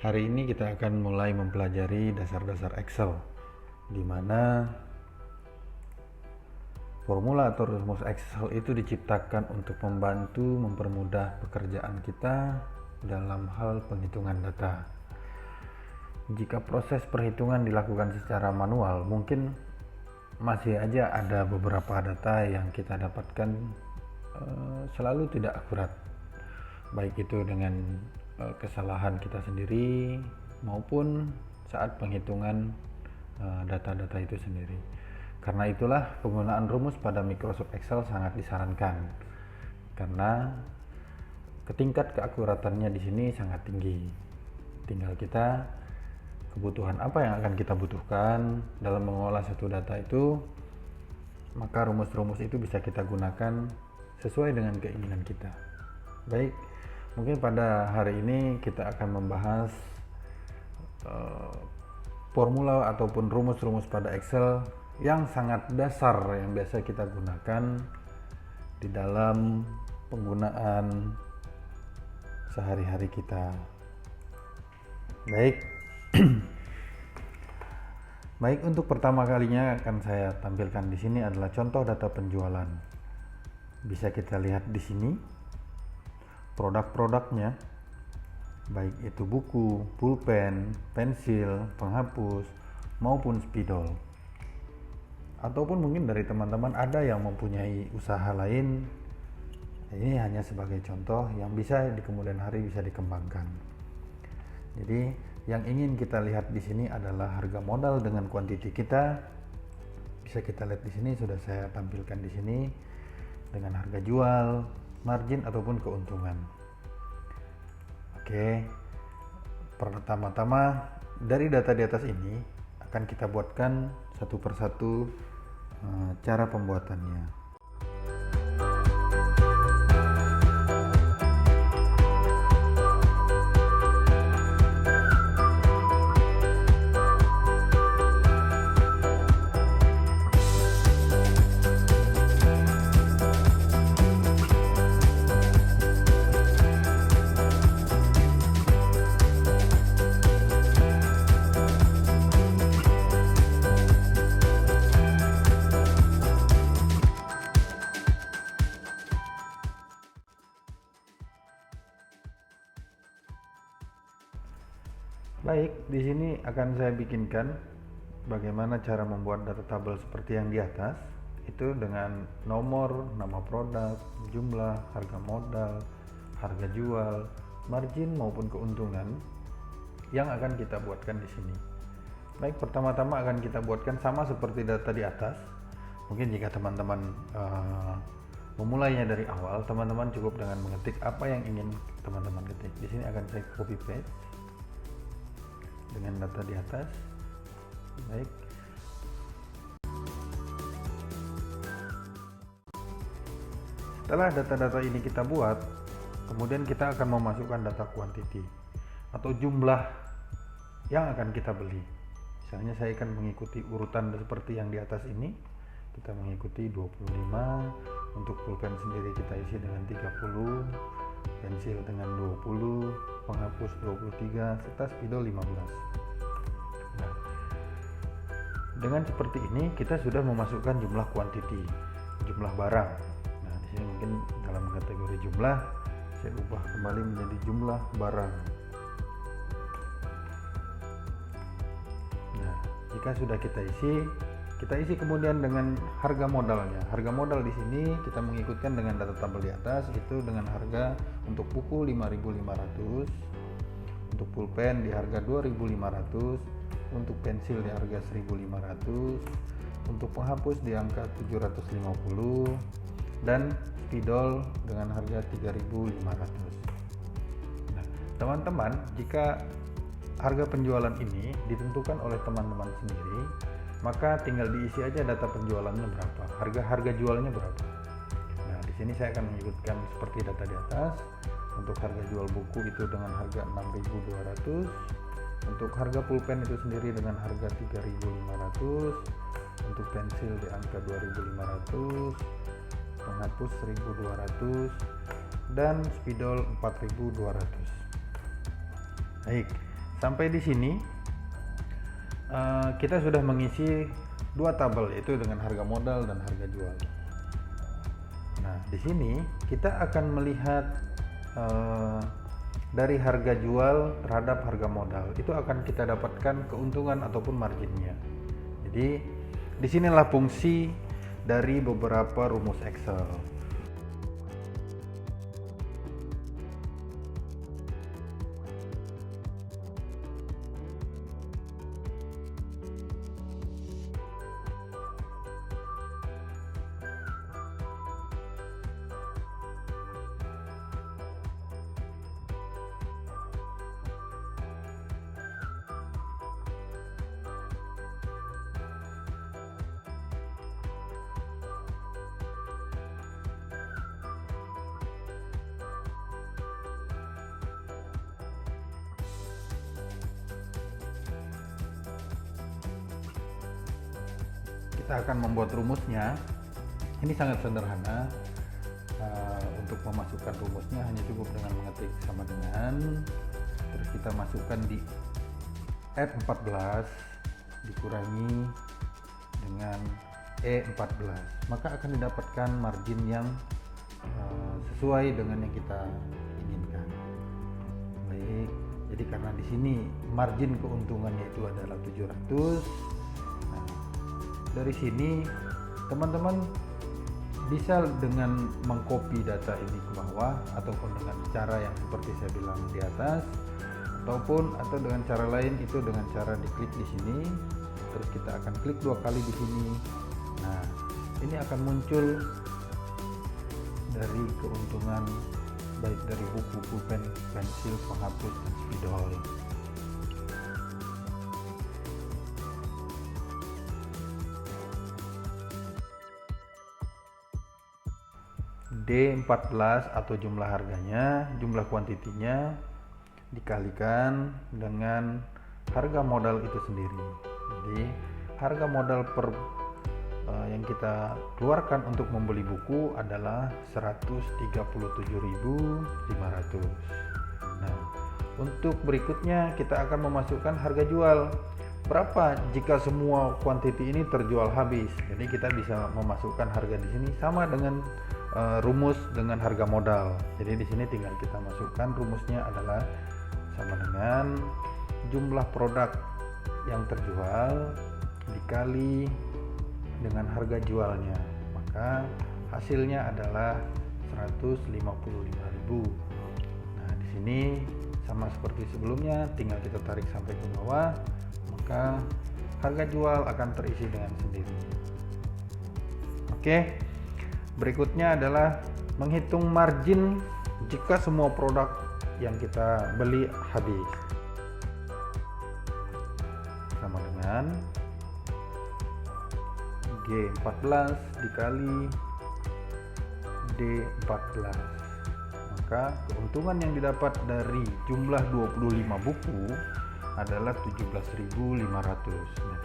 Hari ini kita akan mulai mempelajari dasar-dasar Excel, di mana formula atau rumus Excel itu diciptakan untuk membantu mempermudah pekerjaan kita dalam hal penghitungan data. Jika proses perhitungan dilakukan secara manual, mungkin masih aja ada beberapa data yang kita dapatkan selalu tidak akurat, baik itu dengan kesalahan kita sendiri maupun saat penghitungan data-data itu sendiri. Karena itulah penggunaan rumus pada Microsoft Excel sangat disarankan, karena tingkat keakuratannya di sini sangat tinggi. Tinggal kita kebutuhan apa yang akan kita butuhkan dalam mengolah satu data itu, maka rumus-rumus itu bisa kita gunakan sesuai dengan keinginan kita. Baik, mungkin pada hari ini kita akan membahas formula ataupun rumus-rumus pada Excel yang sangat dasar yang biasa kita gunakan di dalam penggunaan sehari-hari kita. Baik. Baik, untuk pertama kalinya akan saya tampilkan di sini adalah contoh data penjualan. Bisa kita lihat di sini produk-produknya, baik itu buku, pulpen, pensil, penghapus, maupun spidol. Ataupun mungkin dari teman-teman ada yang mempunyai usaha lain, ini hanya sebagai contoh yang bisa di kemudian hari bisa dikembangkan. Jadi yang ingin kita lihat di sini adalah harga modal dengan kuantiti kita. Bisa kita lihat di sini, sudah saya tampilkan di sini dengan harga jual, margin ataupun keuntungan. Oke, pertama-tama dari data di atas ini akan kita buatkan satu persatu cara pembuatannya. Baik, di sini akan saya bikinkan bagaimana cara membuat data tabel seperti yang di atas, itu dengan nomor, nama produk, jumlah, harga modal, harga jual, margin maupun keuntungan yang akan kita buatkan di sini. Baik, pertama-tama akan kita buatkan sama seperti data di atas. Mungkin jika teman-teman memulainya dari awal, teman-teman cukup dengan mengetik apa yang ingin teman-teman ketik. Di sini akan saya copy paste dengan data di atas. Baik, setelah data-data ini kita buat, kemudian kita akan memasukkan data kuantiti atau jumlah yang akan kita beli. Misalnya saya akan mengikuti urutan seperti yang di atas ini. Kita mengikuti 25, untuk pulpen sendiri kita isi dengan 30, pensil dengan 20, penghapus 23, serta spidol 15. Nah, dengan seperti ini kita sudah memasukkan jumlah kuantiti, jumlah barang. Nah, di sini mungkin dalam kategori jumlah saya ubah kembali menjadi jumlah barang. Nah, jika sudah kita isi kemudian dengan harga modalnya. Harga modal di sini kita mengikutkan dengan data tabel di atas, itu dengan harga untuk buku 5.500, untuk pulpen di harga 2.500, untuk pensil di harga 1.500, untuk penghapus di angka 750, dan spidol dengan harga 3.500. Nah, teman-teman, jika harga penjualan ini ditentukan oleh teman-teman sendiri, maka tinggal diisi aja data penjualannya berapa, harga jualnya berapa. Nah, di sini saya akan menyebutkan seperti data di atas. Untuk harga jual buku itu dengan harga 6.200, untuk harga pulpen itu sendiri dengan harga 3.500, untuk pensil di angka 2.500, penghapus 1.200, dan spidol 4.200. Baik, sampai di sini kita sudah mengisi dua tabel, yaitu dengan harga modal dan harga jual. Nah, di sini kita akan melihat dari harga jual terhadap harga modal, itu akan kita dapatkan keuntungan ataupun marginnya. Jadi disinilah fungsi dari beberapa rumus Excel. Kita akan membuat rumusnya. Ini sangat sederhana. Untuk memasukkan rumusnya hanya cukup dengan mengetik sama dengan, terus kita masukkan di F14 dikurangi dengan E14, maka akan didapatkan margin yang sesuai dengan yang kita inginkan. Baik, jadi karena di sini margin keuntungannya itu adalah 700. Dari sini teman-teman bisa dengan mengcopy data ini ke bawah, ataupun dengan cara yang seperti saya bilang di atas, atau dengan cara lain, itu dengan cara diklik di sini, terus kita akan klik 2 kali di sini. Nah, ini akan muncul dari keuntungan baik dari buku pensil, penghapus, dan spidol. D14 atau jumlah harganya, jumlah kuantitinya dikalikan dengan harga modal itu sendiri. Jadi harga modal yang kita keluarkan untuk membeli buku adalah 137.500. Nah, untuk berikutnya kita akan memasukkan harga jual. Berapa jika semua kuantiti ini terjual habis? Jadi kita bisa memasukkan harga di sini sama dengan rumus dengan harga modal. Jadi di sini tinggal kita masukkan rumusnya adalah sama dengan jumlah produk yang terjual dikali dengan harga jualnya, maka hasilnya adalah 155.000. Nah, di sini sama seperti sebelumnya, tinggal kita tarik sampai ke bawah, maka harga jual akan terisi dengan sendiri. Oke. Berikutnya adalah menghitung margin jika semua produk yang kita beli habis. Sama dengan G14 dikali D14. Maka keuntungan yang didapat dari jumlah 25 buku adalah 17.500. Nah,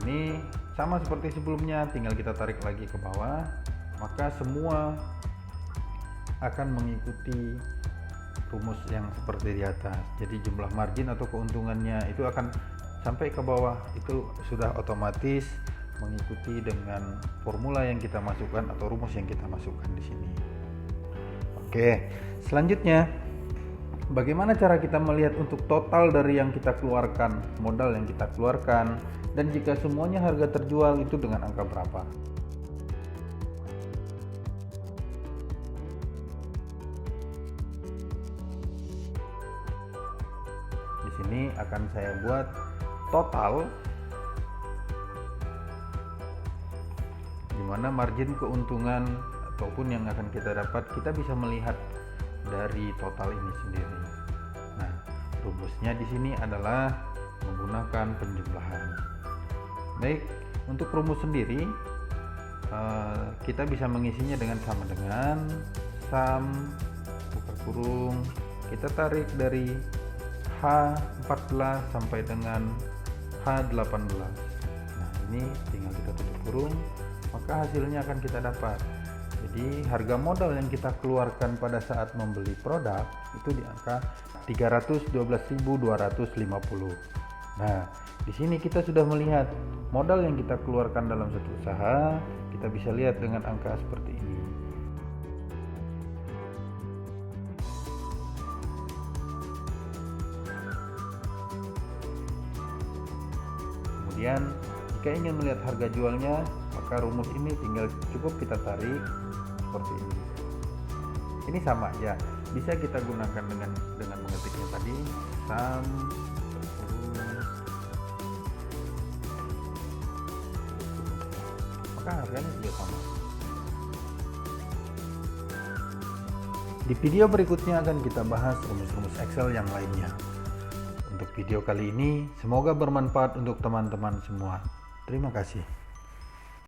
ini sama seperti sebelumnya, tinggal kita tarik lagi ke bawah, maka semua akan mengikuti rumus yang seperti di atas. Jadi jumlah margin atau keuntungannya itu akan sampai ke bawah, itu sudah otomatis mengikuti dengan formula yang kita masukkan atau rumus yang kita masukkan di sini. Oke, selanjutnya bagaimana cara kita melihat untuk total dari yang kita keluarkan, modal yang kita keluarkan, dan jika semuanya harga terjual itu dengan angka berapa? Ini akan saya buat total, di mana margin keuntungan ataupun yang akan kita dapat kita bisa melihat dari total ini sendiri. Nah, rumusnya di sini adalah menggunakan penjumlahan. Baik, untuk rumus sendiri kita bisa mengisinya dengan sama dengan sum buka kurung, kita tarik dari H14 sampai dengan H18. Nah, ini tinggal kita tutup kurung, maka hasilnya akan kita dapat Jadi harga modal yang kita keluarkan pada saat membeli produk itu di angka 312.250. Nah, di sini kita sudah melihat modal yang kita keluarkan dalam satu usaha, kita bisa lihat dengan angka seperti ini. Kemudian jika ingin melihat harga jualnya, maka rumus ini tinggal cukup kita tarik seperti ini. Ini sama aja, bisa kita gunakan dengan mengetiknya tadi sum maka harganya juga sama. Di video berikutnya akan kita bahas rumus-rumus Excel yang lainnya. Untuk video kali ini, semoga bermanfaat untuk teman-teman semua. Terima kasih.